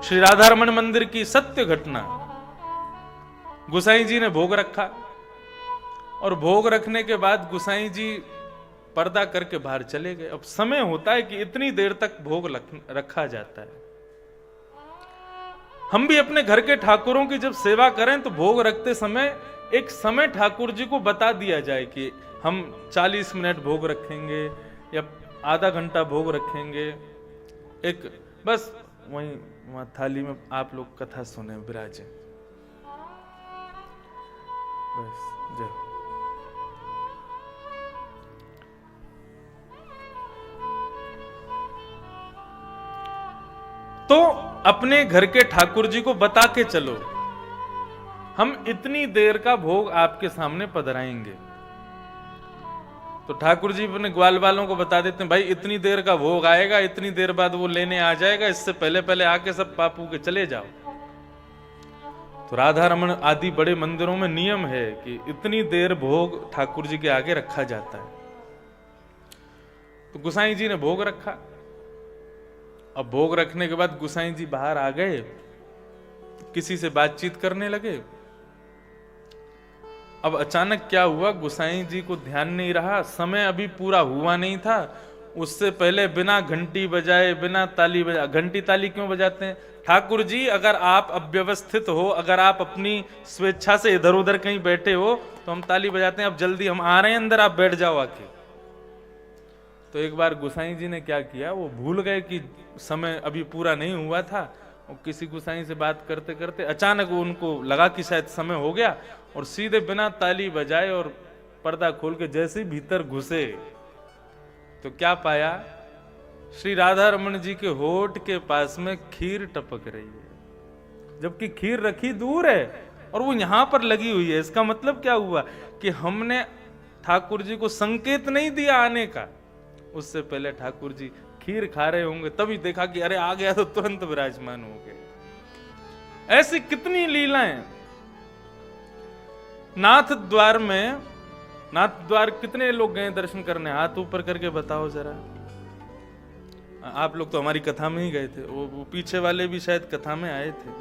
श्री राधारमण मंदिर की सत्य घटना। गोसाई जी ने भोग रखा और भोग रखने के बाद गोसाई जी पर्दा करके बाहर चले गए। अब समय होता है कि इतनी देर तक भोग रखा जाता है। हम भी अपने घर के ठाकुरों की जब सेवा करें तो भोग रखते समय एक समय ठाकुर जी को बता दिया जाए कि हम 40 मिनट भोग रखेंगे या आधा घंटा भोग रखेंगे। एक बस वहां थाली में आप लोग कथा सुने, विराजे। बस जय। तो अपने घर के ठाकुर जी को बता के चलो, हम इतनी देर का भोग आपके सामने पधराएंगे। तो ठाकुर जी अपने ग्वाल वालों को बता देते हैं, भाई इतनी देर का भोग आएगा, इतनी देर बाद वो लेने आ जाएगा, इससे पहले पहले आके सब पापू के चले जाओ। तो राधा रमन आदि बड़े मंदिरों में नियम है कि इतनी देर भोग ठाकुर जी के आगे रखा जाता है। तो गोसाई जी ने भोग रखा। अब भोग रखने के बाद गोसाई जी बाहर आ गए, किसी से बातचीत करने लगे। अब अचानक क्या हुआ, गोसाई जी को ध्यान नहीं रहा, समय अभी पूरा हुआ नहीं था। उससे पहले बिना घंटी बजाए, बिना ताली बजाए, घंटी ताली क्यों बजाते हैं? ठाकुर जी अगर आप अव्यवस्थित हो, अगर आप अपनी स्वेच्छा से इधर उधर कहीं बैठे हो तो हम ताली बजाते हैं, अब जल्दी हम आ रहे हैं अंदर, आप बैठ जाओ आके। तो एक बार गोसाई जी ने क्या किया, वो भूल गए कि समय अभी पूरा नहीं हुआ था, और किसी गोसाई से बात करते करते अचानक उनको लगा कि शायद समय हो गया, और सीधे बिना ताली बजाए और पर्दा खोल के जैसे ही भीतर घुसे तो क्या पाया, श्री राधा रमन जी के होठ के पास में खीर टपक रही है, जबकि खीर रखी दूर है और वो यहां पर लगी हुई है। इसका मतलब क्या हुआ कि हमने ठाकुर जी को संकेत नहीं दिया आने का, उससे पहले ठाकुर जी खीर खा रहे होंगे, तभी देखा कि अरे आ गया, तो तुरंत विराजमान हो गए। ऐसी कितनी लीलाएं। नाथ द्वार में, नाथ द्वार कितने लोग गए दर्शन करने? हाथ ऊपर करके बताओ जरा। आप लोग तो हमारी कथा में ही गए थे, वो पीछे वाले भी शायद कथा में आए थे।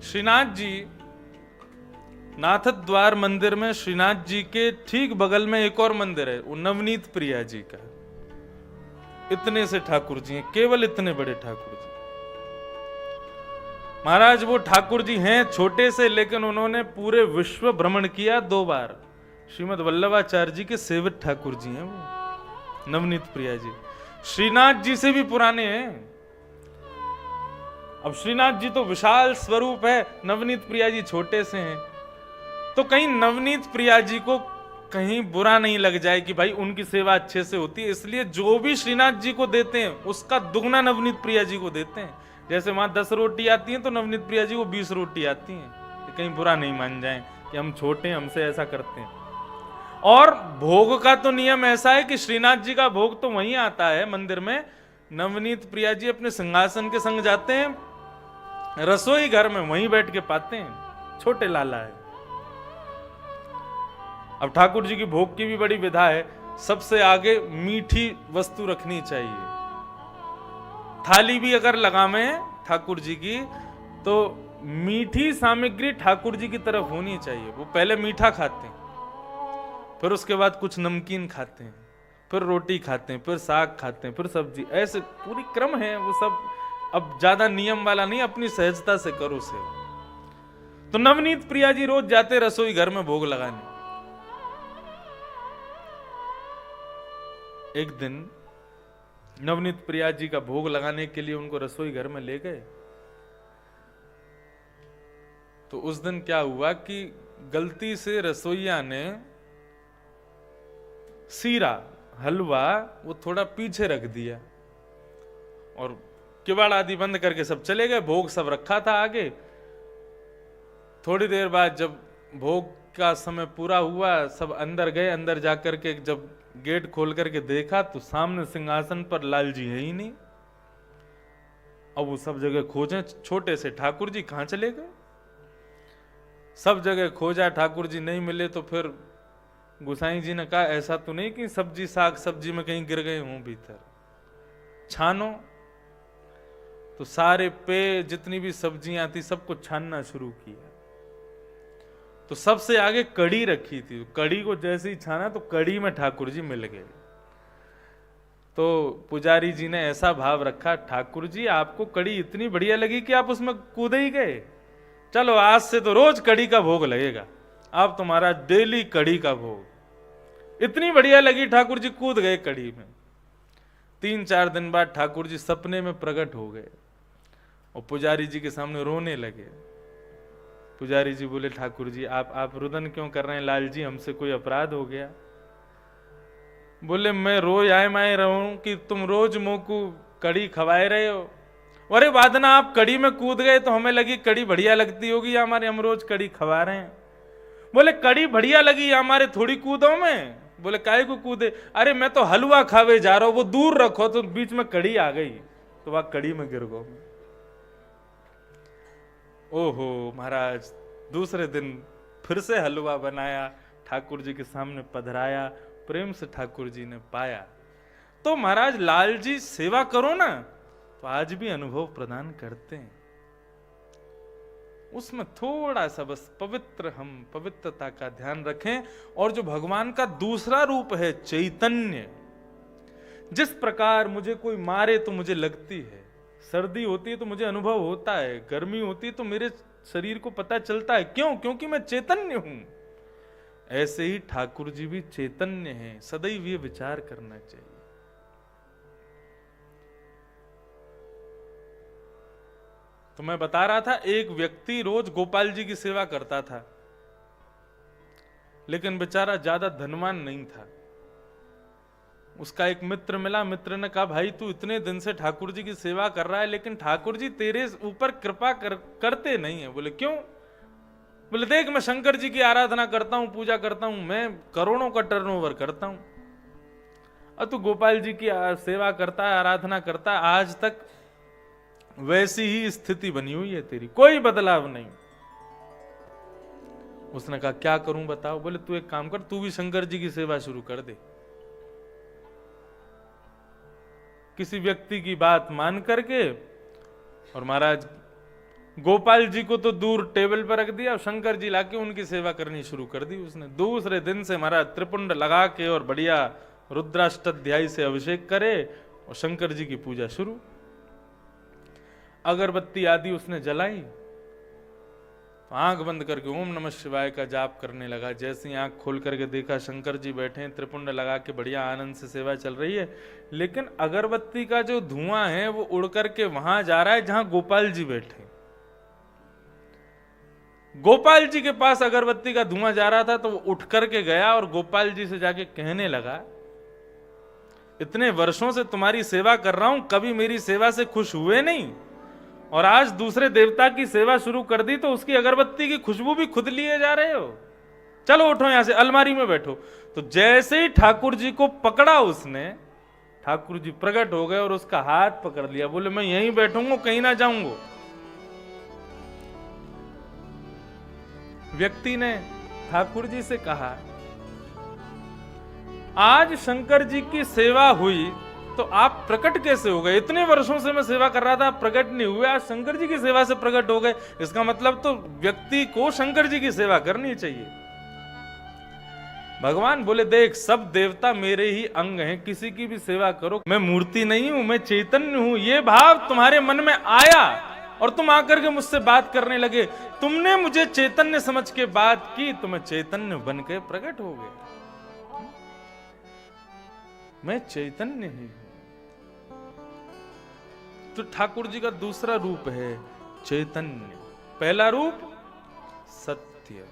श्रीनाथ जी, नाथ द्वार मंदिर में श्रीनाथ जी के ठीक बगल में एक और मंदिर है, वो नवनीत प्रिया जी का। इतने से ठाकुर जी हैं, केवल इतने बड़े ठाकुर जी। महाराज वो ठाकुर जी हैं छोटे से, लेकिन उन्होंने पूरे विश्व भ्रमण किया 2 बार। श्रीमद वल्लभाचार्य जी के सेवित ठाकुर जी हैं वो नवनीत प्रिया जी। श्रीनाथ जी से भी पुराने हैं। अब श्रीनाथ जी तो विशाल स्वरूप है, नवनीत प्रिया जी छोटे से हैं। तो कहीं नवनीत प्रिया जी को कहीं बुरा नहीं लग जाए कि भाई उनकी सेवा अच्छे से होती है, इसलिए जो भी श्रीनाथ जी को देते हैं उसका दुगना नवनीत प्रिया जी को देते हैं। जैसे वहां 10 रोटी आती हैं तो नवनीत प्रिया जी को 20 रोटी आती हैं, कि कहीं बुरा नहीं मान जाएं कि हम छोटे हैं, हमसे ऐसा करते हैं। और भोग का तो नियम ऐसा है कि श्रीनाथ जी का भोग तो वहीं आता है मंदिर में, नवनीत प्रिया जी अपने सिंहासन के संग जाते हैं, रसोई घर में वहीं बैठ के पाते हैं। छोटे लाला है। अब ठाकुर जी की भोग की भी बड़ी विधा है। सबसे आगे मीठी वस्तु रखनी चाहिए। थाली भी अगर लगावे ठाकुर जी की तो मीठी सामग्री ठाकुर जी की तरफ होनी चाहिए। वो पहले मीठा खाते हैं, फिर उसके बाद कुछ नमकीन खाते हैं, फिर रोटी खाते हैं, फिर साग खाते हैं, फिर सब्जी, ऐसे पूरी क्रम है वो सब। अब ज्यादा नियम वाला नहीं, अपनी सहजता से करो सेवा। तो नवनीत प्रिया जी रोज जाते रसोई घर में भोग लगाने। एक दिन नवनीत प्रिया जी का भोग लगाने के लिए उनको रसोई घर में ले गए। तो उस दिन क्या हुआ कि गलती से रसोईया ने सीरा हलवा वो थोड़ा पीछे रख दिया और किवाड़ आदि बंद करके सब चले गए। भोग सब रखा था आगे। थोड़ी देर बाद जब भोग का समय पूरा हुआ, सब अंदर गए। अंदर जाकर के जब गेट खोल करके देखा तो सामने सिंहासन पर लाल जी है ही नहीं। अब वो सब जगह खोजे, छोटे से ठाकुर जी कहां चले गए? सब जगह खोजा, ठाकुर जी नहीं मिले। तो फिर गोसाई जी ने कहा ऐसा तो नहीं कि सब्जी साग सब्जी में कहीं गिर गए हों भीतर, छानो। तो सारे पेय जितनी भी सब्जियां थी सबको छानना शुरू किया। तो सबसे आगे कड़ी रखी थी, कड़ी को जैसे ही छाना तो कड़ी में ठाकुर जी मिल गए। तो पुजारी जी ने ऐसा भाव रखा, ठाकुर जी आपको कड़ी इतनी बढ़िया लगी कि आप उसमें कूदे ही गए, चलो आज से तो रोज कड़ी का भोग लगेगा, अब तुम्हारा डेली कड़ी का भोग। इतनी बढ़िया लगी ठाकुर जी कूद गए कड़ी में। 3-4 दिन बाद ठाकुर जी सपने में प्रकट हो गए और पुजारी जी के सामने रोने लगे। पुजारी जी बोले, ठाकुर जी आप रुदन क्यों कर रहे हैं लाल जी, हमसे कोई अपराध हो गया? बोले, मैं रोज आए माए रहूं कि तुम रोज मुंह को कड़ी खवाए रहे हो। अरे वादना आप कड़ी में कूद गए तो हमें लगी कड़ी बढ़िया लगती होगी हमारे, हम रोज कड़ी खवा रहे हैं। बोले, कड़ी बढ़िया लगी हमारे, थोड़ी कूदो में। बोले, काहे को कूदे? अरे मैं तो हलवा खावे जा रहा हूं, वो दूर रखो, तो बीच में कड़ी आ गई तो वह कड़ी में गिर गो। ओहो महाराज, दूसरे दिन फिर से हलवा बनाया, ठाकुर जी के सामने पधराया, प्रेम से ठाकुर जी ने पाया। तो महाराज लाल जी सेवा करो ना तो आज भी अनुभव प्रदान करते हैं। उसमें थोड़ा सा बस हम पवित्रता का ध्यान रखें। और जो भगवान का दूसरा रूप है चैतन्य, जिस प्रकार मुझे कोई मारे तो मुझे लगती है, सर्दी होती है तो मुझे अनुभव होता है, गर्मी होती है तो मेरे शरीर को पता चलता है, क्यों? क्योंकि मैं चैतन्य हूं। ऐसे ही ठाकुर जी भी चैतन्य हैं, सदैव ये विचार करना चाहिए। तो मैं बता रहा था, एक व्यक्ति रोज गोपाल जी की सेवा करता था, लेकिन बेचारा ज्यादा धनवान नहीं था। उसका एक मित्र मिला, मित्र ने कहा, भाई तू इतने दिन से ठाकुर जी की सेवा कर रहा है लेकिन ठाकुर जी तेरे ऊपर कृपा करते नहीं है। बोले, क्यों? बोले, देख मैं शंकर जी की आराधना करता हूं, पूजा करता हूं, मैं करोड़ों का टर्नओवर करता हूं, और तू गोपाल जी की सेवा करता है, आराधना करता है, आज तक वैसी ही स्थिति बनी हुई है तेरी, कोई बदलाव नहीं। उसने कहा, क्या करूं बताओ? बोले, तू एक काम कर, तू भी शंकर जी की सेवा शुरू कर दे। किसी व्यक्ति की बात मान करके, और महाराज गोपाल जी को तो दूर टेबल पर रख दिया, शंकर जी लाके उनकी सेवा करनी शुरू कर दी उसने। दूसरे दिन से महाराज त्रिपुंड लगा के और बढ़िया रुद्राष्टाध्यायी से अभिषेक करे और शंकर जी की पूजा शुरू। अगरबत्ती आदि उसने जलाई, आंख बंद करके ओम नमः शिवाय का जाप करने लगा। जैसे ही आंख खोल करके देखा शंकर जी बैठे हैं, त्रिपुंड लगा के बढ़िया आनंद से सेवा चल रही है, लेकिन अगरबत्ती का जो धुआं है वो उड़ करके वहां जा रहा है जहां गोपाल जी बैठे। गोपाल जी के पास अगरबत्ती का धुआं जा रहा था तो वो उठ करके गया और गोपाल जी से जाके कहने लगा, इतने वर्षों से तुम्हारी सेवा कर रहा हूं, कभी मेरी सेवा से खुश हुए नहीं, और आज दूसरे देवता की सेवा शुरू कर दी तो उसकी अगरबत्ती की खुशबू भी खुद लिए जा रहे हो, चलो उठो यहां से, अलमारी में बैठो। तो जैसे ही ठाकुर जी को पकड़ा उसने, ठाकुर जी प्रकट हो गए और उसका हाथ पकड़ लिया। बोले, मैं यहीं बैठूंगा, कहीं ना जाऊंगा। व्यक्ति ने ठाकुर जी से कहा, आज शंकर जी की सेवा हुई तो आप प्रकट कैसे हो गए? इतने वर्षों से मैं सेवा कर रहा था, प्रकट नहीं हुए, आज शंकर जी की सेवा से प्रकट हो गए। इसका मतलब तो व्यक्ति को शंकर जी की सेवा करनी चाहिए। भगवान बोले, देख सब देवता मेरे ही अंग हैं, किसी की भी सेवा करो, मैं मूर्ति नहीं हूं, मैं चैतन्य हूं। ये भाव तुम्हारे मन में आया और तुम आकर के मुझसे बात करने लगे, तुमने मुझे चैतन्य समझ के बात की तो मैं चैतन्य बन के प्रकट हो गया। मैं चैतन्य ही हूं। तो ठाकुर जी का दूसरा रूप है चैतन्य। पहला रूप सत्य,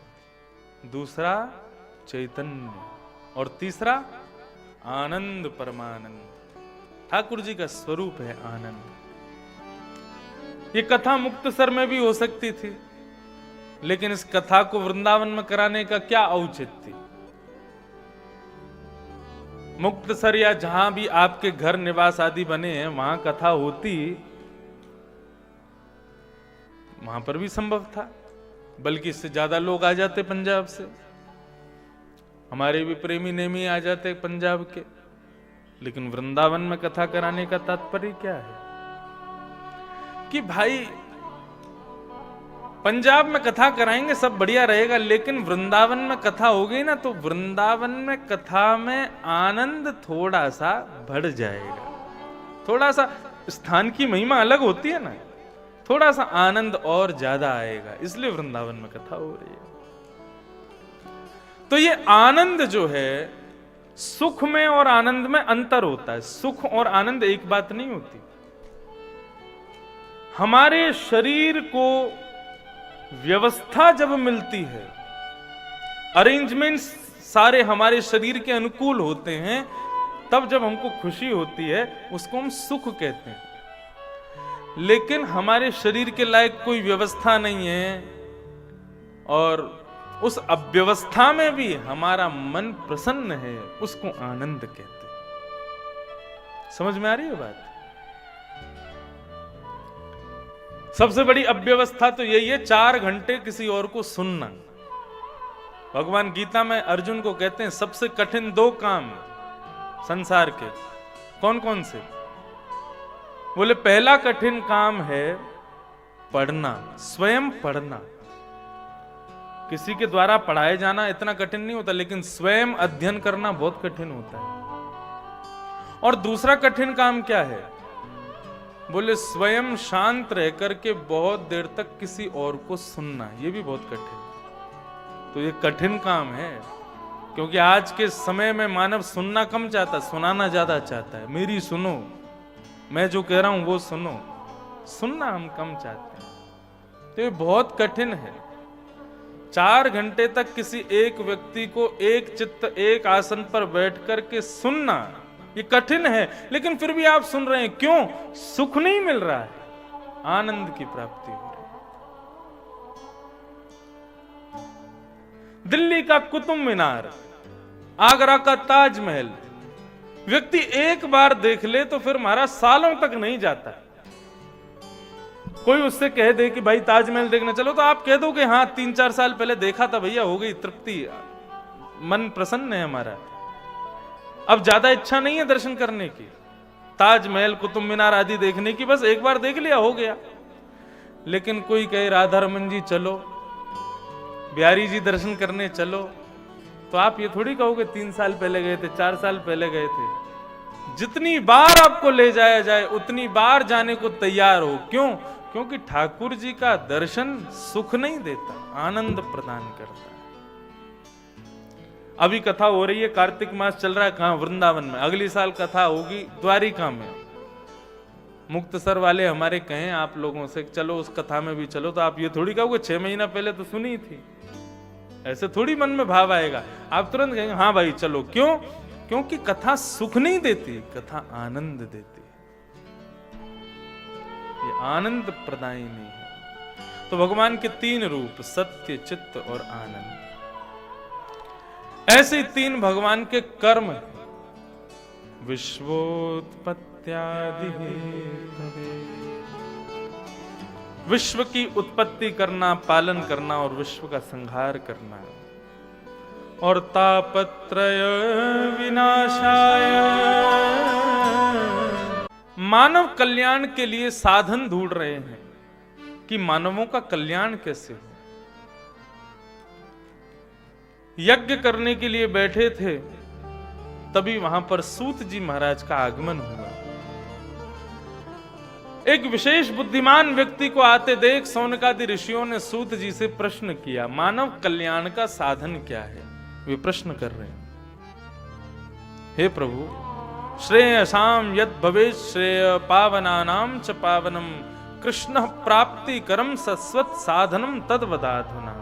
दूसरा चैतन्य, और तीसरा आनंद परमानंद। ठाकुर जी का स्वरूप है आनंद। ये कथा मुक्तसर में भी हो सकती थी, लेकिन इस कथा को वृंदावन में कराने का क्या औचित्य? मुक्तसर या जहां भी आपके घर निवास आदि बने हैं वहां कथा होती, वहां पर भी संभव था, बल्कि इससे ज्यादा लोग आ जाते पंजाब से, हमारे भी प्रेमी नेमी आ जाते पंजाब के। लेकिन वृंदावन में कथा कराने का तात्पर्य क्या है? कि भाई पंजाब में कथा कराएंगे सब बढ़िया रहेगा, लेकिन वृंदावन में कथा हो गई ना तो वृंदावन में कथा में आनंद थोड़ा सा बढ़ जाएगा। थोड़ा सा स्थान की महिमा अलग होती है ना, थोड़ा सा आनंद और ज्यादा आएगा, इसलिए वृंदावन में कथा हो रही है। तो ये आनंद जो है, सुख में और आनंद में अंतर होता है। सुख और आनंद एक बात नहीं होती। हमारे शरीर को व्यवस्था जब मिलती है, अरेंजमेंट्स सारे हमारे शरीर के अनुकूल होते हैं, तब जब हमको खुशी होती है उसको हम सुख कहते हैं। लेकिन हमारे शरीर के लायक कोई व्यवस्था नहीं है और उस अव्यवस्था में भी हमारा मन प्रसन्न है, उसको आनंद कहते हैं। समझ में आ रही है बात? सबसे बड़ी अव्यवस्था तो यही है, 4 घंटे किसी और को सुनना। भगवान गीता में अर्जुन को कहते हैं सबसे कठिन 2 काम संसार के कौन कौन से? बोले पहला कठिन काम है पढ़ना, स्वयं पढ़ना। किसी के द्वारा पढ़ाए जाना इतना कठिन नहीं होता, लेकिन स्वयं अध्ययन करना बहुत कठिन होता है। और दूसरा कठिन काम क्या है? बोले स्वयं शांत रह करके बहुत देर तक किसी और को सुनना, ये भी बहुत कठिन। तो ये कठिन काम है, क्योंकि आज के समय में मानव सुनना कम चाहता, सुनाना ज्यादा चाहता है। मेरी सुनो, मैं जो कह रहा हूं वो सुनो, सुनना हम कम चाहते हैं। तो ये बहुत कठिन है। 4 घंटे तक किसी एक व्यक्ति को एक चित्त एक आसन पर बैठ करके सुनना, ये कठिन है, लेकिन फिर भी आप सुन रहे हैं। क्यों? सुख नहीं मिल रहा है, आनंद की प्राप्ति हो रही है। दिल्ली का कुतुब मीनार, आगरा का ताजमहल, व्यक्ति एक बार देख ले तो फिर महाराज सालों तक नहीं जाता। कोई उससे कह दे कि भाई ताजमहल देखना चलो, तो आप कह दो कि हाँ 3-4 साल पहले देखा था भैया, हो गई तृप्ति, मन प्रसन्न है हमारा, अब ज्यादा इच्छा नहीं है दर्शन करने की। ताजमहल, कुतुब मीनार आदि देखने की, बस एक बार देख लिया हो गया। लेकिन कोई कहे राधा रमन जी चलो, बिहारी जी दर्शन करने चलो, तो आप ये थोड़ी कहोगे 3 साल पहले गए थे, 4 साल पहले गए थे। जितनी बार आपको ले जाया जाए उतनी बार जाने को तैयार हो। क्यों? क्योंकि ठाकुर जी का दर्शन सुख नहीं देता, आनंद प्रदान करता है। अभी कथा हो रही है, कार्तिक मास चल रहा है, कहां? वृंदावन में। अगली साल कथा होगी द्वारिका में। मुक्तसर वाले हमारे कहें आप लोगों से चलो उस कथा में भी चलो, तो आप ये थोड़ी कहोगे 6 महीना पहले तो सुनी थी। ऐसे थोड़ी मन में भाव आएगा, आप तुरंत कहेंगे हाँ भाई चलो। क्यों? क्योंकि कथा सुख नहीं देती, कथा आनंद देती है। ये आनंद प्रदायिनी है। तो भगवान के 3 रूप, सत्य, चित्त और आनंद। ऐसे 3 भगवान के कर्म हैं। विश्वोत्पत्त्यादि हेतवे, विश्व की उत्पत्ति करना, पालन करना और विश्व का संहार करना, और तापत्रय विनाशाय, मानव कल्याण के लिए साधन ढूंढ रहे हैं कि मानवों का कल्याण कैसे हो। यज्ञ करने के लिए बैठे थे, तभी वहां पर सूत जी महाराज का आगमन हुआ। एक विशेष बुद्धिमान व्यक्ति को आते देख सौनकादि ऋषियों ने सूत जी से प्रश्न किया, मानव कल्याण का साधन क्या है? वे प्रश्न कर रहे हैं, हे प्रभु, श्रेयसाम यद भवेत् श्रेय पावनानाम च पावनम कृष्ण प्राप्ति करम सस्वत साधनम तद वदाधुना।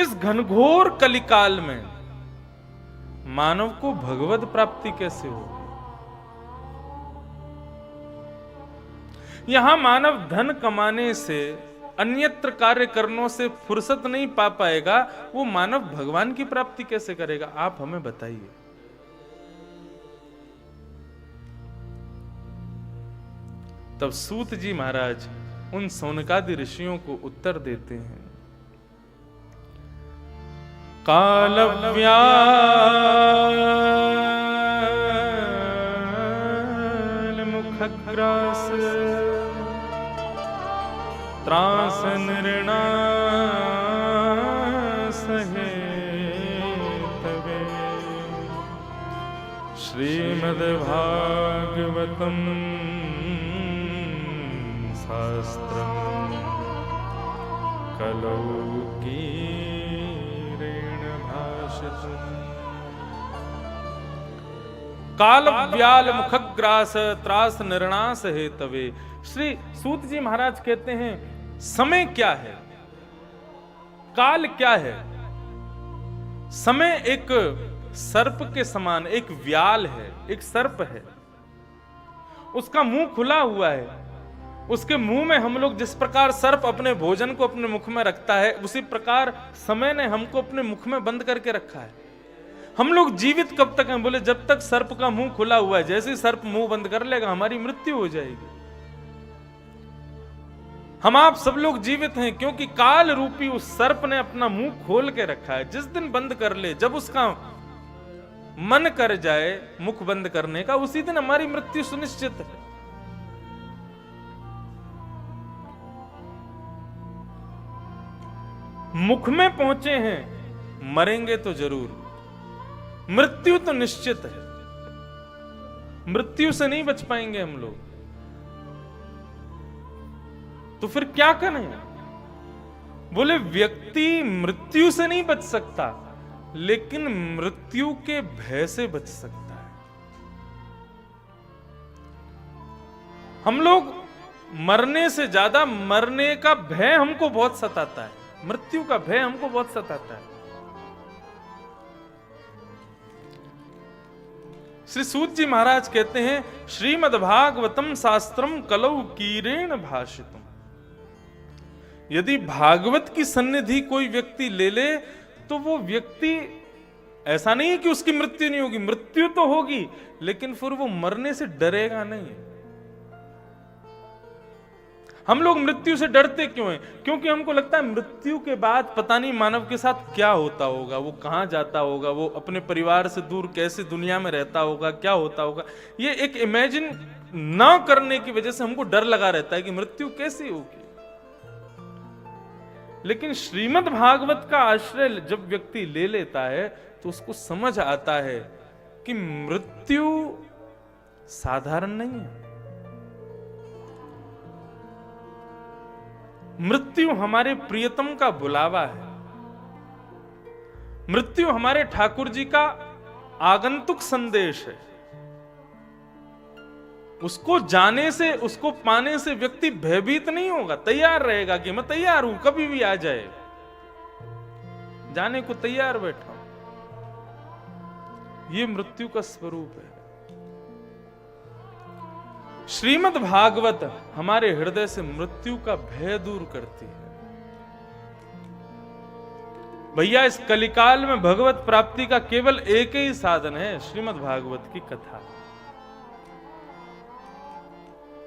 इस घनघोर कलिकाल में मानव को भगवत प्राप्ति कैसे हो? यहां मानव धन कमाने से, अन्यत्र कार्य करने से फुर्सत नहीं पा पाएगा, वो मानव भगवान की प्राप्ति कैसे करेगा? आप हमें बताइए। तब सूत जी महाराज उन सौनकादि ऋषियों को उत्तर देते हैं, कालव्याल मुख मुखग्रास त्रास निर्णास हेतवे श्रीमद्भागवतम शास्त्रम् कलौ कीरेण भाषितम्। काल व्याल मुखग्रास त्रास निर्णास हेतवे। श्री सूत जी महाराज कहते हैं समय क्या है, काल क्या है। समय एक सर्प के समान एक व्याल है, एक सर्प है, उसका मुंह खुला हुआ है। उसके मुंह में हम लोग जिस प्रकार सर्प अपने भोजन को अपने मुख में रखता है, उसी प्रकार समय ने हमको अपने मुख में बंद करके रखा है। हम लोग जीवित कब तक हैं? बोले जब तक सर्प का मुंह खुला हुआ है। जैसे ही सर्प मुंह बंद कर लेगा हमारी मृत्यु हो जाएगी। हम आप सब लोग जीवित हैं क्योंकि काल रूपी उस सर्प ने अपना मुंह खोल के रखा है। जिस दिन बंद कर ले, जब उसका मन कर जाए मुख बंद करने का, उसी दिन हमारी मृत्यु सुनिश्चित है। मुख में पहुंचे हैं, मरेंगे तो जरूर। मृत्यु तो निश्चित है, मृत्यु से नहीं बच पाएंगे हम लोग। तो फिर क्या करें? बोले व्यक्ति मृत्यु से नहीं बच सकता, लेकिन मृत्यु के भय से बच सकता है। हम लोग मरने से ज्यादा मरने का भय हमको बहुत सताता है, मृत्यु का भय हमको बहुत सताता है। श्री सूत जी महाराज कहते हैं श्रीमद्भागवतम शास्त्रम कलौ कीरेण भाषितम्। यदि भागवत की सन्निधि कोई व्यक्ति ले ले तो वो व्यक्ति, ऐसा नहीं है कि उसकी मृत्यु नहीं होगी, मृत्यु तो होगी, लेकिन फिर वो मरने से डरेगा नहीं। हम लोग मृत्यु से डरते क्यों हैं? क्योंकि हमको लगता है मृत्यु के बाद पता नहीं मानव के साथ क्या होता होगा, वो कहां जाता होगा, वो अपने परिवार से दूर कैसे दुनिया में रहता होगा, क्या होता होगा। ये एक इमेजिन ना करने की वजह से हमको डर लगा रहता है कि मृत्यु कैसी होगी। लेकिन श्रीमद् भागवत का आश्रय जब व्यक्ति ले लेता है तो उसको समझ आता है कि मृत्यु साधारण नहीं है। मृत्यु हमारे प्रियतम का बुलावा है। मृत्यु हमारे ठाकुर जी का आगंतुक संदेश है। उसको जाने से, उसको पाने से व्यक्ति भयभीत नहीं होगा, तैयार रहेगा कि मैं तैयार हूं, कभी भी आ जाए, जाने को तैयार बैठा हूं। यह मृत्यु का स्वरूप है। श्रीमद् भागवत हमारे हृदय से मृत्यु का भय दूर करती है। भैया इस कलिकाल में भगवत प्राप्ति का केवल एक ही साधन है, श्रीमद् भागवत की कथा।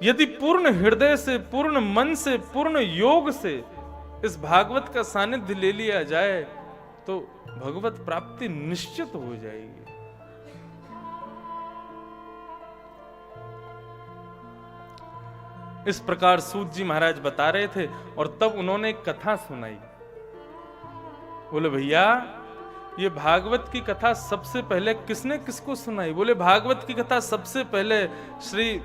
यदि पूर्ण हृदय से, पूर्ण मन से, पूर्ण योग से इस भागवत का सानिध्य ले लिया जाए तो भगवत प्राप्ति निश्चित हो जाएगी। इस प्रकार सूत जी महाराज बता रहे थे और तब उन्होंने एक कथा सुनाई। बोले भैया ये भागवत की कथा सबसे पहले किसने किसको सुनाई? बोले भागवत की कथा सबसे पहले श्री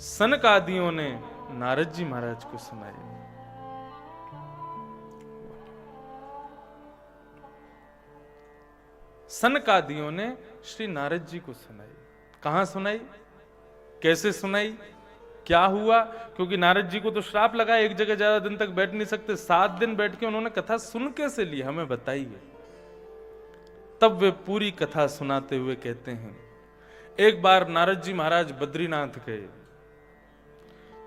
सनक आदियों ने नारद जी महाराज को सुनाई। सनक आदियों ने श्री नारद जी को सुनाई। कहां सुनाई, कैसे सुनाई, क्या हुआ? क्योंकि नारद जी को तो श्राप लगा, एक जगह ज्यादा दिन तक बैठ नहीं सकते। 7 दिन बैठ के उन्होंने कथा सुन कैसे ली, हमें बताइए। तब वे पूरी कथा सुनाते हुए कहते हैं, एक बार नारद जी महाराज बद्रीनाथ गए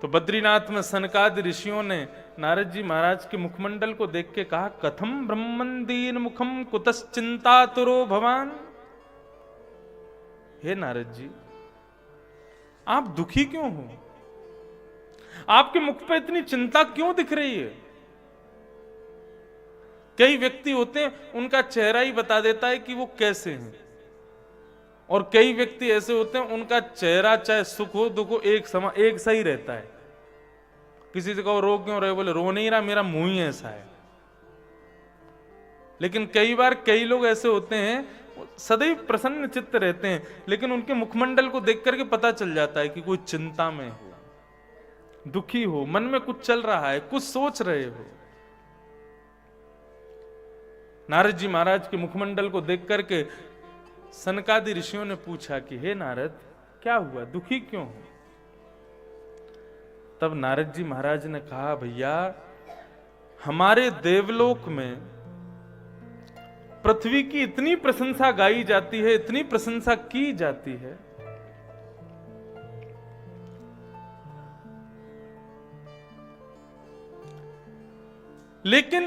तो बद्रीनाथ में सनकादि ऋषियों ने नारद जी महाराज के मुखमंडल को देख के कहा, कथम ब्रह्मंदीन मुखम कुतश्चिंतातुरो भवान। हे नारद जी, आप दुखी क्यों हो? आपके मुख पे इतनी चिंता क्यों दिख रही है? कई व्यक्ति होते हैं उनका चेहरा ही बता देता है कि वो कैसे हैं। और कई व्यक्ति ऐसे होते हैं उनका चेहरा चाहे सुख हो दुख हो एक सही रहता है। किसी से कहो रो क्यों रहे, बोले रो नहीं रहा, मेरा मुंह ही ऐसा है। लेकिन कई बार कई लोग ऐसे होते हैं सदैव प्रसन्न चित्त रहते हैं, लेकिन उनके मुखमंडल को देख करके पता चल जाता है कि कोई चिंता में हो, दुखी हो, मन में कुछ चल रहा है, कुछ सोच रहे हो। नारद जी महाराज के मुखमंडल को देख करके सनकादि ऋषियों ने पूछा कि हे नारद, क्या हुआ, दुखी क्यों हो? तब नारद जी महाराज ने कहा, भैया हमारे देवलोक में पृथ्वी की इतनी प्रशंसा गाई जाती है, इतनी प्रशंसा की जाती है, लेकिन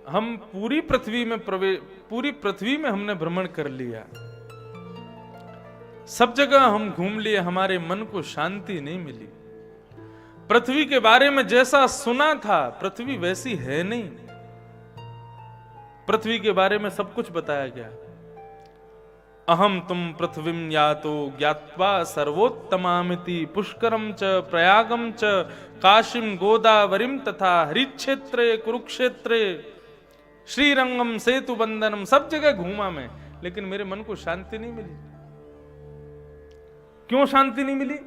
हम पूरी पृथ्वी में हमने भ्रमण कर लिया, सब जगह हम घूम लिए, हमारे मन को शांति नहीं मिली। पृथ्वी के बारे में जैसा सुना था पृथ्वी वैसी है नहीं। पृथ्वी के बारे में सब कुछ बताया गया। अहम तुम पृथ्वीम यातो ज्ञात्वा सर्वोत्तमामिति पुष्करम च प्रयागम च काशीम गोदावरीम तथा हरिक्षेत्रे कुरुक्षेत्रे श्रीरंगम सेतु बंधनम, सब जगह घूमा मैं, लेकिन मेरे मन को शांति नहीं मिली। क्यों शांति नहीं मिली?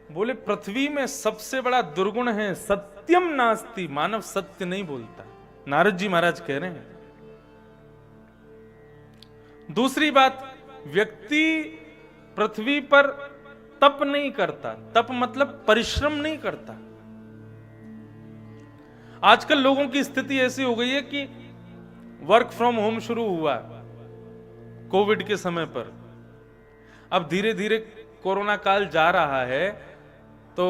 बोले पृथ्वी में सबसे बड़ा दुर्गुण है सत्यम नास्ति, मानव सत्य नहीं बोलता। नारद जी महाराज कह रहे हैं। दूसरी बात, व्यक्ति पृथ्वी पर तप नहीं करता, तप मतलब परिश्रम नहीं करता। आजकल लोगों की स्थिति ऐसी हो गई है कि वर्क फ्रॉम होम शुरू हुआ कोविड के समय पर, अब धीरे धीरे कोरोना काल जा रहा है तो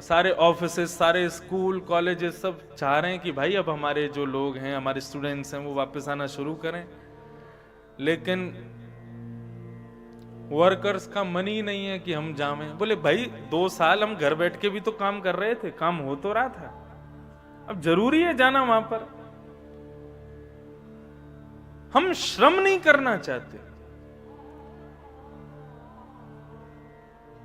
सारे ऑफिसेस, सारे स्कूल, कॉलेजेस सब चाह रहे हैं कि भाई अब हमारे जो लोग हैं, हमारे स्टूडेंट्स हैं, वो वापस आना शुरू करें। लेकिन वर्कर्स का मन ही नहीं है कि हम जावें। बोले भाई 2 साल हम घर बैठ के भी तो काम कर रहे थे, काम हो तो रहा था, अब जरूरी है जाना वहां पर? हम श्रम नहीं करना चाहते।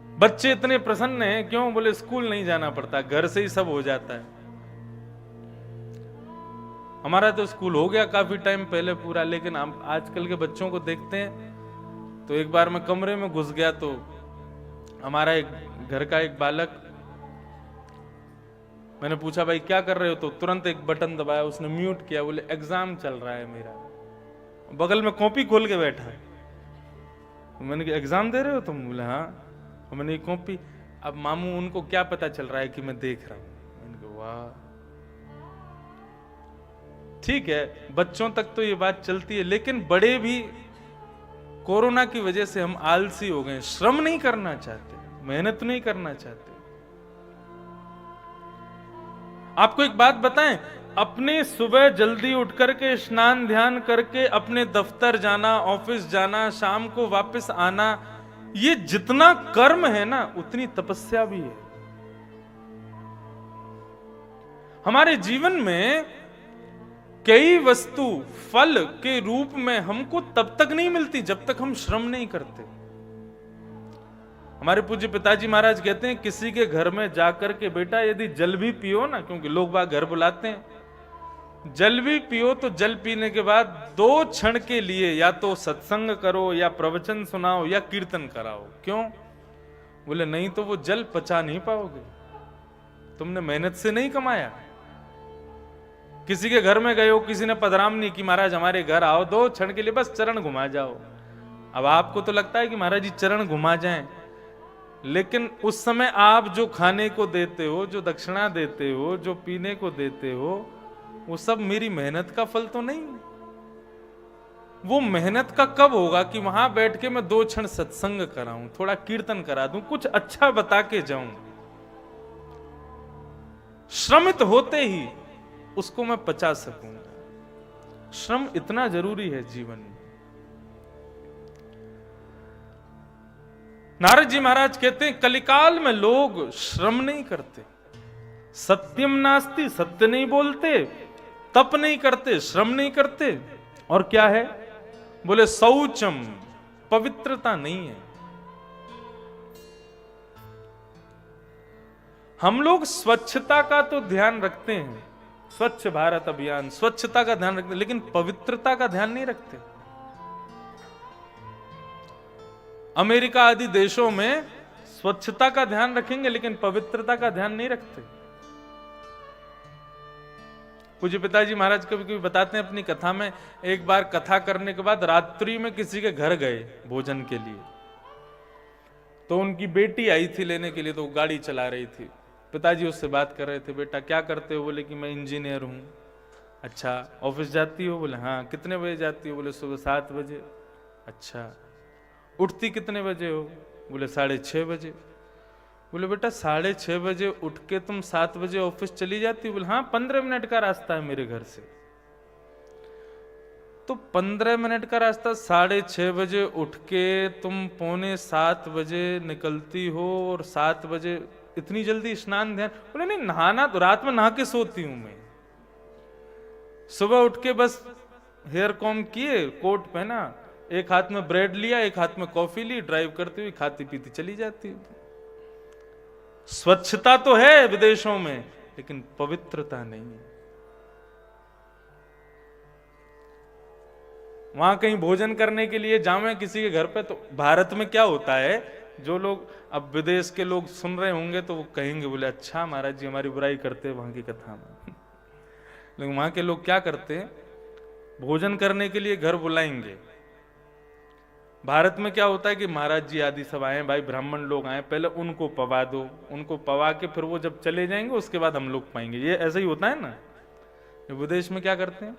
बच्चे इतने प्रसन्न हैं, क्यों? बोले स्कूल नहीं जाना पड़ता, घर से ही सब हो जाता है। हमारा तो स्कूल हो गया काफी टाइम पहले पूरा, लेकिन हम आजकल के बच्चों को देखते हैं तो एक बार मैं कमरे में घुस गया तो हमारा एक घर का एक बालक, मैंने पूछा भाई क्या कर रहे हो, तो तुरंत एक बटन दबाया, उसने म्यूट किया, बोले एग्जाम चल रहा है मेरा। बगल में कॉपी खोल के बैठा है। मैंने कहा एग्जाम दे रहे हो तुम? बोले हाँ। मैंने कॉपी, अब मामू उनको क्या पता चल रहा है कि मैं देख रहा हूं। मैंने कहा वाह, ठीक है, बच्चों तक तो ये बात चलती है, लेकिन बड़े भी कोरोना की वजह से हम आलसी हो गए, श्रम नहीं करना चाहते, मेहनत नहीं करना चाहते। आपको एक बात बताएं, अपने सुबह जल्दी उठ करके स्नान ध्यान करके अपने दफ्तर जाना, ऑफिस जाना, शाम को वापस आना, ये जितना कर्म है ना उतनी तपस्या भी है। हमारे जीवन में कई वस्तु फल के रूप में हमको तब तक नहीं मिलती जब तक हम श्रम नहीं करते। हमारे पूज्य पिताजी महाराज कहते हैं, किसी के घर में जाकर के बेटा यदि जल भी पियो ना, क्योंकि लोग बाग घर बुलाते हैं, जल भी पियो तो जल पीने के बाद 2 क्षण के लिए या तो सत्संग करो या प्रवचन सुनाओ या कीर्तन कराओ। क्यों? बोले नहीं तो वो जल पचा नहीं पाओगे, तुमने मेहनत से नहीं कमाया। किसी के घर में गए हो, किसी ने पधराम नहीं की, महाराज हमारे घर आओ, 2 क्षण के लिए बस चरण घुमा जाओ। अब आपको तो लगता है कि महाराज जी चरण घुमा जाएं, लेकिन उस समय आप जो खाने को देते हो, जो दक्षिणा देते हो, जो पीने को देते हो, वो सब मेरी मेहनत का फल तो नहीं। वो मेहनत का कब होगा कि वहां बैठ के मैं 2 क्षण सत्संग कराऊं, थोड़ा कीर्तन करा दूं, कुछ अच्छा बता के जाऊं। श्रमित होते ही उसको मैं पचा सकूंगा। श्रम इतना जरूरी है जीवन में। नारद जी महाराज कहते हैं, कलिकाल में लोग श्रम नहीं करते, सत्यम नास्ति, सत्य नहीं बोलते, तप नहीं करते, श्रम नहीं करते, और क्या है, बोले शौचम, पवित्रता नहीं है। हम लोग स्वच्छता का तो ध्यान रखते हैं, स्वच्छ भारत अभियान, स्वच्छता का ध्यान रखते हैं, लेकिन पवित्रता का ध्यान नहीं रखते। अमेरिका आदि देशों में स्वच्छता का ध्यान रखेंगे लेकिन पवित्रता का ध्यान नहीं रखते। पूज्य पिताजी महाराज कभी कभी बताते हैं अपनी कथा में, एक बार कथा करने के बाद रात्रि में किसी के घर गए भोजन के लिए, तो उनकी बेटी आई थी लेने के लिए, तो वो गाड़ी चला रही थी। पिताजी उससे बात कर रहे थे, बेटा क्या करते हो? बोले कि मैं इंजीनियर हूं। अच्छा, ऑफिस जाती हो? बोले हाँ। कितने बजे जाती हो? बोले सुबह 7 बजे। अच्छा, उठती कितने बजे हो? बोले 6:30 बजे। बोले बेटा 6:30 बजे उठ के तुम 7 बजे ऑफिस चली जाती हो? बोले हाँ, 15 मिनट का रास्ता है मेरे घर से। तो 15 मिनट का रास्ता, 6:30 बजे उठ के तुम 6:45 बजे निकलती हो और 7 बजे इतनी जल्दी स्नान ध्यान? बोले नहीं, नहाना तो रात में नहा के सोती हूं मैं। सुबह उठ के बस हेयर कॉम किए, कोट पहना, एक हाथ में ब्रेड लिया, एक हाथ में कॉफी ली, ड्राइव करती हुई खाती पीती चली जाती। स्वच्छता तो है विदेशों में, लेकिन पवित्रता नहीं है। वहां कहीं भोजन करने के लिए जावे किसी के घर पे, तो भारत में क्या होता है, जो लोग अब विदेश के लोग सुन रहे होंगे तो वो कहेंगे, बोले अच्छा महाराज जी हमारी बुराई करते हैं वहां की कथा में। लेकिन वहां के लोग क्या करते हैं, भोजन करने के लिए घर बुलाएंगे। भारत में क्या होता है कि महाराज जी आदि सब आए, भाई ब्राह्मण लोग आए, पहले उनको पवा दो, उनको पवा के फिर वो जब चले जाएंगे उसके बाद हम लोग पाएंगे। ये ऐसा ही होता है ना। विदेश में क्या करते हैं,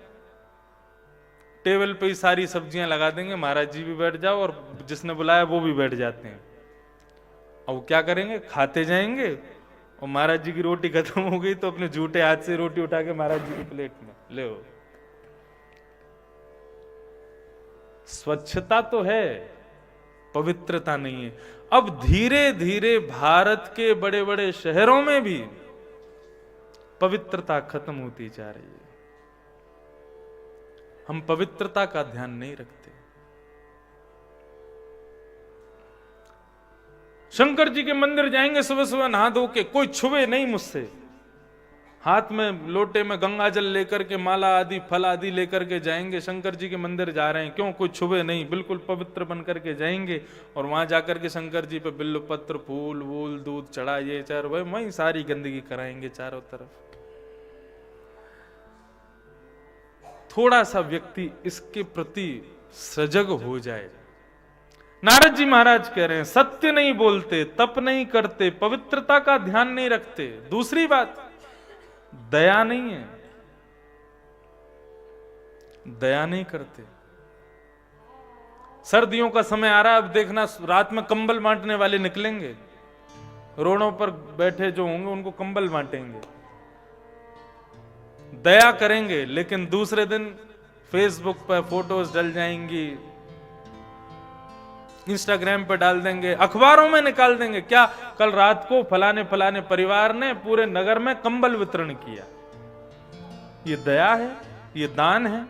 टेबल पे ही सारी सब्जियां लगा देंगे, महाराज जी भी बैठ जाओ और जिसने बुलाया वो भी बैठ जाते हैं। और वो क्या करेंगे, खाते जाएंगे, और महाराज जी की रोटी खत्म हो गई तो अपने झूठे हाथ से रोटी उठा के महाराज जी की प्लेट में ले आओ। स्वच्छता तो है, पवित्रता नहीं है। अब धीरे धीरे भारत के बड़े बड़े शहरों में भी पवित्रता खत्म होती जा रही है। हम पवित्रता का ध्यान नहीं रखते। शंकर जी के मंदिर जाएंगे, सुबह सुबह नहा धो के, कोई छुए नहीं मुझसे, हाथ में लोटे में गंगा जल लेकर के, माला आदि फल आदि लेकर के जाएंगे, शंकर जी के मंदिर जा रहे हैं, क्यों? कोई छुए नहीं, बिल्कुल पवित्र बन करके जाएंगे। और वहां जाकर के शंकर जी पे बिल्व पत्र, फूल वूल, दूध चढ़ा, ये चार वही सारी गंदगी कराएंगे चारों तरफ। थोड़ा सा व्यक्ति इसके प्रति सजग हो जाए। नारद जी महाराज कह रहे हैं, सत्य नहीं बोलते, तप नहीं करते, पवित्रता का ध्यान नहीं रखते। दूसरी बात, दया नहीं है, दया नहीं करते। सर्दियों का समय आ रहा है, अब देखना रात में कंबल बांटने वाले निकलेंगे, रोडों पर बैठे जो होंगे उनको कंबल बांटेंगे, दया करेंगे, लेकिन दूसरे दिन फेसबुक पर फोटोज डल जाएंगी, इंस्टाग्राम पर डाल देंगे, अखबारों में निकाल देंगे, क्या कल रात को फलाने फलाने परिवार ने पूरे नगर में कंबल वितरण किया। ये दया है? ये दान है?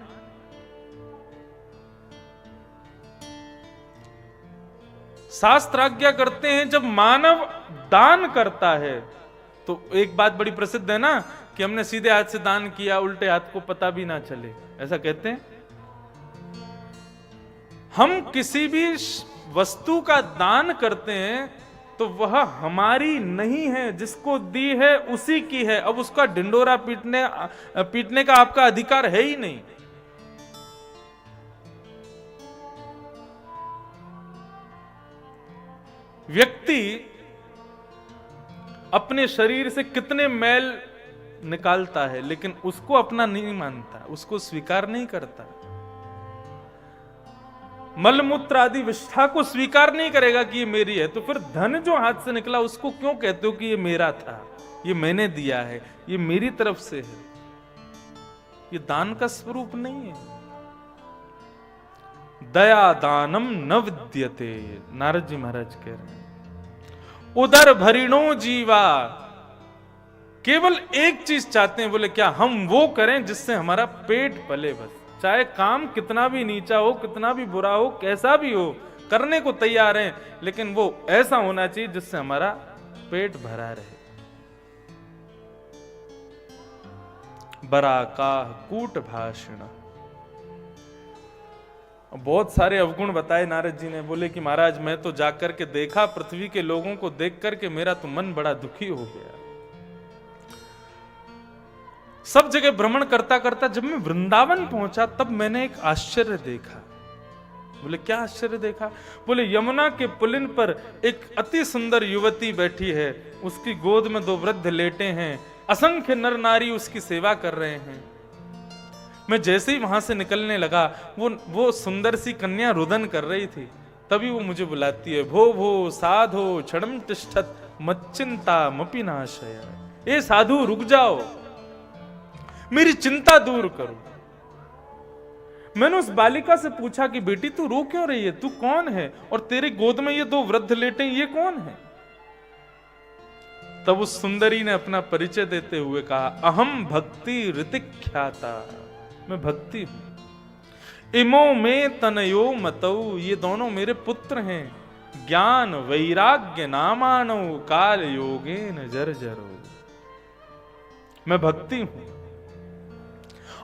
शास्त्र आज्ञा करते हैं जब मानव दान करता है, तो एक बात बड़ी प्रसिद्ध है ना कि हमने सीधे हाथ से दान किया, उल्टे हाथ को पता भी ना चले, ऐसा कहते हैं। हम किसी भी वस्तु का दान करते हैं तो वह हमारी नहीं है, जिसको दी है उसी की है। अब उसका ढिंडोरा पीटने का आपका अधिकार है ही नहीं। व्यक्ति अपने शरीर से कितने मैल निकालता है, लेकिन उसको अपना नहीं मानता, उसको स्वीकार नहीं करता। मलमूत्र आदि विष्ठा को स्वीकार नहीं करेगा कि ये मेरी है, तो फिर धन जो हाथ से निकला उसको क्यों कहते हो कि ये मेरा था, ये मैंने दिया है, ये मेरी तरफ से है? ये दान का स्वरूप नहीं है। दया दानम न विद्यते, नारद जी महाराज कह रहे हैं। उदर भरिणो जीवा, केवल एक चीज चाहते हैं, बोले क्या? हम वो करें जिससे हमारा पेट पले, बस चाहे काम कितना भी नीचा हो, कितना भी बुरा हो, कैसा भी हो, करने को तैयार हैं, लेकिन वो ऐसा होना चाहिए जिससे हमारा पेट भरा रहे। बराका कूट भाषण। बहुत सारे अवगुण बताए नारद जी ने। बोले कि महाराज मैं तो जाकर के देखा, पृथ्वी के लोगों को देख करके मेरा तो मन बड़ा दुखी हो गया। सब जगह भ्रमण करता करता जब मैं वृंदावन पहुंचा तब मैंने एक आश्चर्य देखा। बोले क्या आश्चर्य देखा? बोले यमुना के पुलिन पर एक अति सुंदर युवती बैठी है, उसकी गोद में 2 वृद्ध लेटे हैं, असंख्य नर नारी उसकी सेवा कर रहे हैं। मैं जैसे ही वहां से निकलने लगा, वो सुंदर सी कन्या रुदन कर रही थी, तभी वो मुझे बुलाती है, भो भो साधो क्षणम तिष्ठत मच्चिंता मपिनाशय। ए साधु रुक जाओ, मेरी चिंता दूर करो। मैंने उस बालिका से पूछा कि बेटी तू रो क्यों रही है, तू कौन है, और तेरी गोद में ये 2 वृद्ध लेटे ये कौन है? तब उस सुंदरी ने अपना परिचय देते हुए कहा, अहम भक्ति ऋतिख्याता, मैं भक्ति हूं। इमो में तनयो मतौ, ये दोनों मेरे पुत्र हैं। ज्ञान वैराग्य नामानो काल योगेन जर्जरो, मैं भक्ति हूं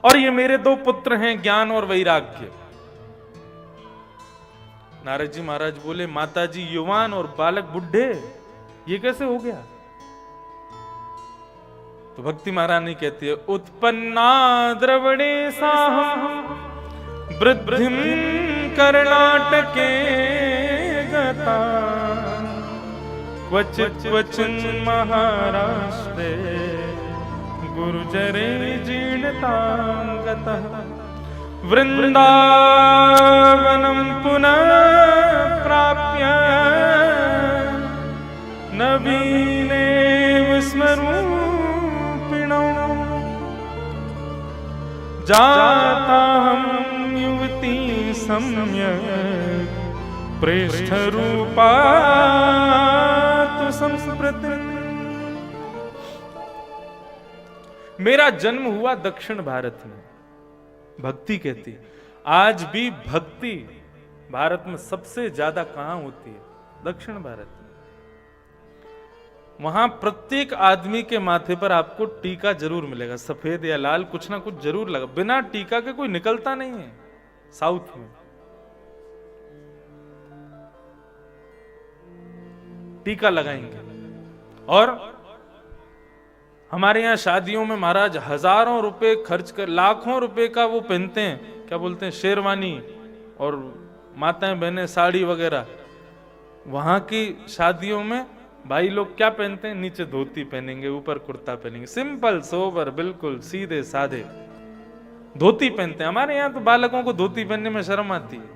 और ये मेरे 2 पुत्र हैं ज्ञान और वैराग्य। नारद जी महाराज बोले, माताजी युवान और बालक बुढ़े, ये कैसे हो गया? तो भक्ति महारानी कहती है, उत्पन्ना द्रवणे साहम वृद्धिम कर्णाटके गता, क्वचित् क्वचिन् महाराष्ट्रे गुरुजरे जीर्णतांगतः, वृंदावनं पुनः प्राप्य नवीने स्मरूपिणो, जाताहं युवती सम्यक् प्रेष्ठरूपा तु संस्मृति। मेरा जन्म हुआ दक्षिण भारत में, भक्ति कहती है। आज भी भक्ति भारत में सबसे ज्यादा कहां होती है? दक्षिण भारत में। वहां प्रत्येक आदमी के माथे पर आपको टीका जरूर मिलेगा, सफेद या लाल, कुछ ना कुछ जरूर लगा। बिना टीका के कोई निकलता नहीं है साउथ में। टीका लगाएंगे। और हमारे यहां शादियों में महाराज हजारों रुपए खर्च कर, लाखों रुपए का वो पहनते हैं, क्या बोलते हैं, शेरवानी, और माताएं बहनें साड़ी वगैरह। वहां की शादियों में भाई लोग क्या पहनते हैं? नीचे धोती पहनेंगे, ऊपर कुर्ता पहनेंगे, सिंपल सोबर, बिल्कुल सीधे साधे धोती पहनते हैं। हमारे यहां तो बालकों को धोती पहनने में शर्म आती है।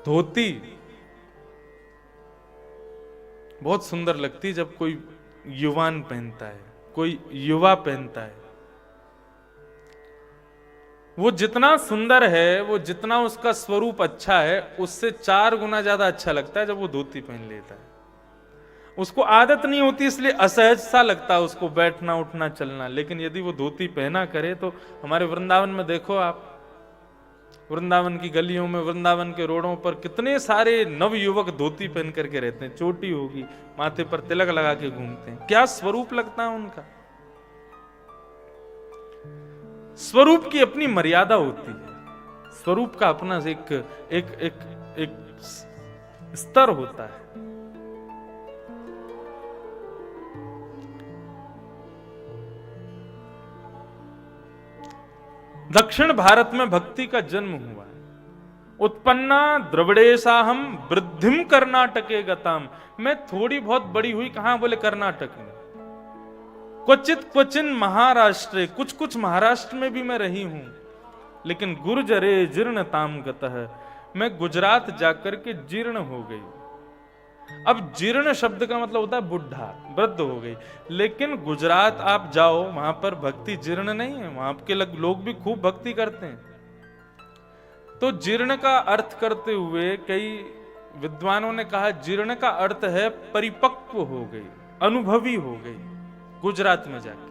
धोती बहुत सुंदर लगती है जब कोई युवान पहनता है, कोई युवा पहनता है। वो जितना सुंदर है, वो जितना उसका स्वरूप अच्छा है, उससे 4 गुना ज्यादा अच्छा लगता है जब वो धोती पहन लेता है। उसको आदत नहीं होती इसलिए असहज सा लगता है उसको बैठना उठना चलना। लेकिन यदि वो धोती पहना करे तो हमारे वृंदावन में देखो आप, वृंदावन की गलियों में, वृंदावन के रोडों पर कितने सारे नवयुवक धोती पहन करके रहते हैं। चोटी होगी, माथे पर तिलक लगा के घूमते हैं। क्या स्वरूप लगता है उनका। स्वरूप की अपनी मर्यादा होती है, स्वरूप का अपना एक एक एक एक स्तर होता है। दक्षिण भारत में भक्ति का जन्म हुआ है। उत्पन्ना द्रविड़ेशाहम वृद्धिम कर्नाटके गताम, मैं थोड़ी बहुत बड़ी हुई कहां? बोले कर्नाटक में। क्वचित क्वचिन महाराष्ट्र, कुछ कुछ महाराष्ट्र में भी मैं रही हूं। लेकिन गुर्जरे जीर्णताम गतः, मैं गुजरात जाकर के जीर्ण हो गई। अब जीर्ण शब्द का मतलब होता है बुढ़ा, वृद्ध हो गई। लेकिन गुजरात आप जाओ, वहां पर भक्ति जीर्ण नहीं है, वहां के लोग भी खूब भक्ति करते हैं। तो जीर्ण का अर्थ करते हुए कई विद्वानों ने कहा जीर्ण का अर्थ है परिपक्व हो गई। अनुभवी हो गई गुजरात में जाके।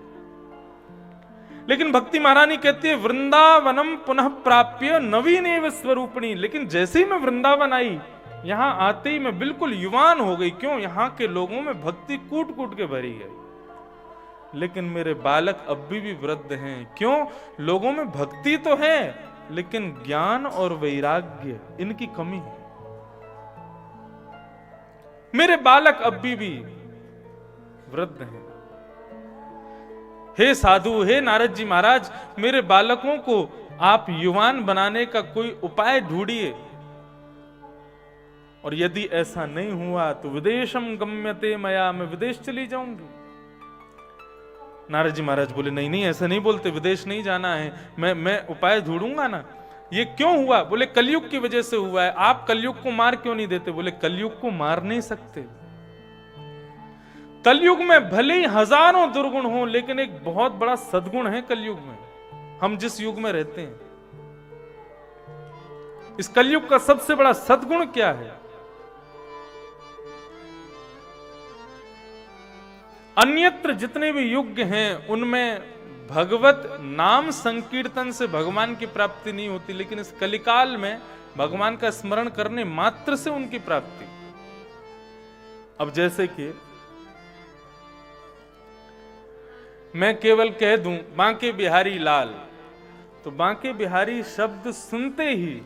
लेकिन भक्ति महारानी कहती है वृंदावनम पुनः प्राप्य नवीन स्वरूपणी। लेकिन जैसे ही मैं वृंदावन आई, यहां आते ही मैं बिल्कुल युवान हो गई। क्यों? यहां के लोगों में भक्ति कूट कूट के भरी गई। लेकिन मेरे बालक अब भी वृद्ध हैं। क्यों? लोगों में भक्ति तो है, लेकिन ज्ञान और वैराग्य इनकी कमी है। मेरे बालक अब भी वृद्ध हैं। हे साधु, हे नारद जी महाराज, मेरे बालकों को आप युवान बनाने का कोई उपाय ढूंढिए, और यदि ऐसा नहीं हुआ तो विदेशम गम्यते मया, मैं विदेश चली जाऊंगी। नारद जी महाराज बोले नहीं नहीं, ऐसा नहीं बोलते, विदेश नहीं जाना है, मैं उपाय ढूंढूंगा ना। ये क्यों हुआ? बोले कलयुग की वजह से हुआ है। आप कलयुग को मार क्यों नहीं देते? बोले कलयुग को मार नहीं सकते। कलयुग में भले ही हजारों दुर्गुण हो, लेकिन एक बहुत बड़ा सद्गुण है कलयुग में। हम जिस युग में रहते हैं, इस कलयुग का सबसे बड़ा सद्गुण क्या है? अन्यत्र जितने भी युग हैं उनमें भगवत नाम संकीर्तन से भगवान की प्राप्ति नहीं होती, लेकिन इस कलिकाल में भगवान का स्मरण करने मात्र से उनकी प्राप्ति। अब जैसे कि मैं केवल कह दूं बांके बिहारी लाल, तो बांके बिहारी शब्द सुनते ही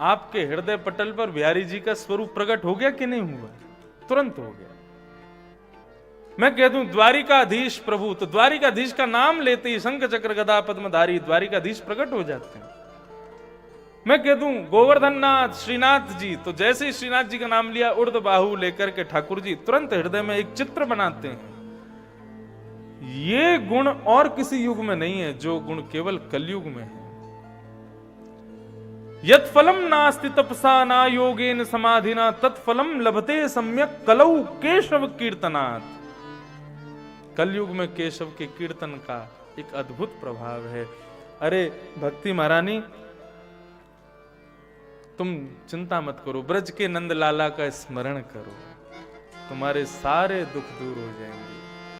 आपके हृदय पटल पर बिहारी जी का स्वरूप प्रकट हो गया कि नहीं हुआ? तुरंत हो गया। मैं कह दूं द्वारिकाधीश प्रभु, तो द्वारिकाधीश का नाम लेते ही शंख चक्र गदा पद्मधारी द्वारिकाधीश प्रकट हो जाते हैं। मैं कह दूं गोवर्धन नाथ श्रीनाथ जी, तो जैसे ही श्रीनाथ जी का नाम लिया, उर्द बाहु लेकर के ठाकुर जी तुरंत हृदय में एक चित्र बनाते हैं। ये गुण और किसी युग में नहीं है, जो गुण केवल कलयुग में है। यत् फलम नास्ति तपसा ना योगेन समाधिना तत्फलम लभते सम्यक कलौ केशव कीर्तनात्। कलयुग में केशव के कीर्तन का एक अद्भुत प्रभाव है। अरे भक्ति महारानी, तुम चिंता मत करो, ब्रज के नंद लाला का स्मरण करो, तुम्हारे सारे दुख दूर हो जाएंगे।